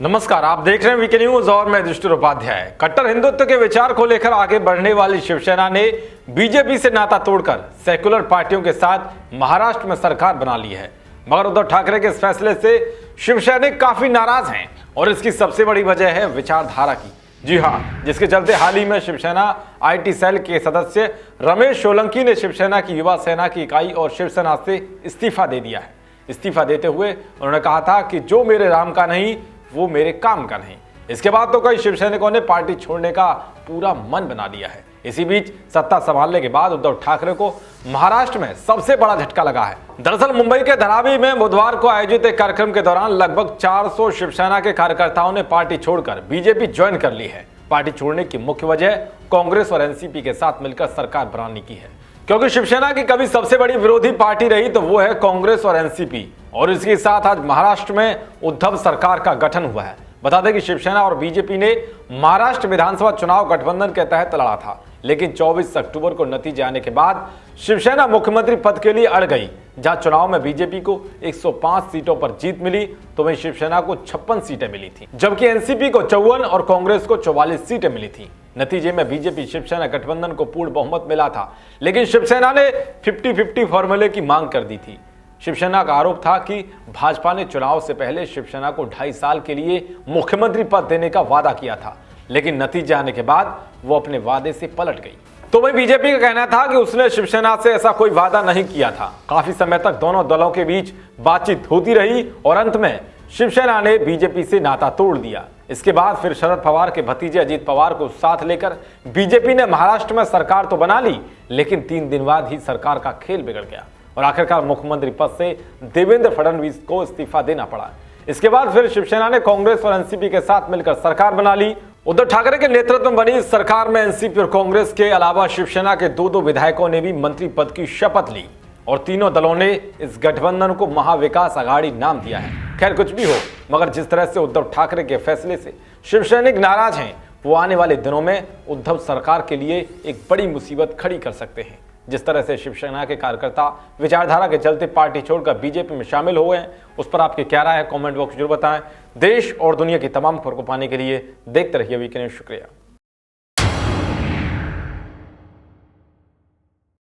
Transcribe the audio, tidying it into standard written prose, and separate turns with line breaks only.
नमस्कार, आप देख रहे हैं वीके न्यूज और मैं युधिष्ठिर उपाध्याय। कट्टर हिंदुत्व के विचार को लेकर आगे बढ़ने वाली शिवसेना ने बीजेपी से नाता तोड़कर सेक्युलर पार्टियों के साथ महाराष्ट्र में सरकार बना ली है। मगर उद्धव ठाकरे के इस फैसले से शिवसैनिक काफी नाराज हैं और इसकी सबसे बड़ी वजह है विचारधारा की। जी हाँ, जिसके चलते हाल ही में शिवसेना IT सेल के सदस्य रमेश सोलंकी ने शिवसेना की युवा सेना की इकाई और शिवसेना से इस्तीफा दे दिया है। इस्तीफा देते हुए उन्होंने कहा था कि जो मेरे राम का नहीं वो मेरे काम का नहीं। इसके बाद तो कई शिवसैनिकों ने पार्टी छोड़ने का पूरा मन बना लिया है। इसी बीच सत्ता संभालने के बाद उद्धव ठाकरे को महाराष्ट्र में सबसे बड़ा झटका लगा है। दरअसल मुंबई के धारावी में बुधवार को आयोजित एक कार्यक्रम के दौरान लगभग 400 शिवसेना के कार्यकर्ताओं ने पार्टी छोड़कर बीजेपी ज्वाइन कर ली है। पार्टी छोड़ने की मुख्य वजह कांग्रेस और एनसीपी के साथ मिलकर सरकार बनाने की है, क्योंकि शिवसेना की कभी सबसे बड़ी विरोधी पार्टी रही तो वो है कांग्रेस और एनसीपी, और इसके साथ आज महाराष्ट्र में उद्धव सरकार का गठन हुआ है। बता दें कि शिवसेना और बीजेपी ने महाराष्ट्र विधानसभा चुनाव गठबंधन के तहत लड़ा था, लेकिन 24 अक्टूबर को नतीजे आने के बाद शिवसेना मुख्यमंत्री पद के लिए अड़ गई। जहां चुनाव में बीजेपी को 105 सीटों पर जीत मिली तो वहीं शिवसेना को 56 सीटें मिली थी, जबकि एनसीपी को 54 और कांग्रेस को 44 सीटें मिली थी। नतीजे में बीजेपी शिवसेना गठबंधन को पूर्ण बहुमत मिला था, लेकिन शिवसेना ने 50-50 फॉर्मूले की मांग कर दी थी। शिवसेना का आरोप था कि भाजपा ने चुनाव से पहले शिवसेना को 2.5 साल के लिए मुख्यमंत्री पद देने का वादा किया था, लेकिन नतीजे आने के बाद वो अपने वादे से पलट गई। तो वही बीजेपी का कहना था कि उसने शिवसेना से ऐसा कोई वादा नहीं किया था। काफी समय तक दोनों दलों के बीच बातचीत होती रही और अंत में शिवसेना ने बीजेपी से नाता तोड़ दिया। इसके बाद फिर शरद पवार के भतीजे अजीत पवार को साथ लेकर बीजेपी ने महाराष्ट्र में सरकार तो बना ली, लेकिन 3 दिन बाद ही सरकार का खेल बिगड़ गया और आखिरकार मुख्यमंत्री पद से देवेंद्र फडणवीस को इस्तीफा देना पड़ा। इसके बाद फिर शिवसेना ने कांग्रेस और एनसीपी के साथ मिलकर सरकार बना ली। उद्धव ठाकरे के नेतृत्व में बनी इस सरकार में एनसीपी और कांग्रेस के अलावा शिवसेना के 2 विधायकों ने भी मंत्री पद की शपथ ली और तीनों दलों ने इस गठबंधन को महाविकास आघाड़ी नाम दिया है। खैर कुछ भी हो, मगर जिस तरह से उद्धव ठाकरे के फैसले से शिवसैनिक नाराज हैं, वो आने वाले दिनों में उद्धव सरकार के लिए एक बड़ी मुसीबत खड़ी कर सकते हैं। जिस तरह से शिवसेना के कार्यकर्ता विचारधारा के चलते पार्टी छोड़कर बीजेपी में शामिल हो गए हैं, उस पर आपकी क्या राय है कमेंट बॉक्स जरूर बताएं। देश और दुनिया की तमाम खबर को पाने के लिए देखते रहिए वीके न्यूज। शुक्रिया।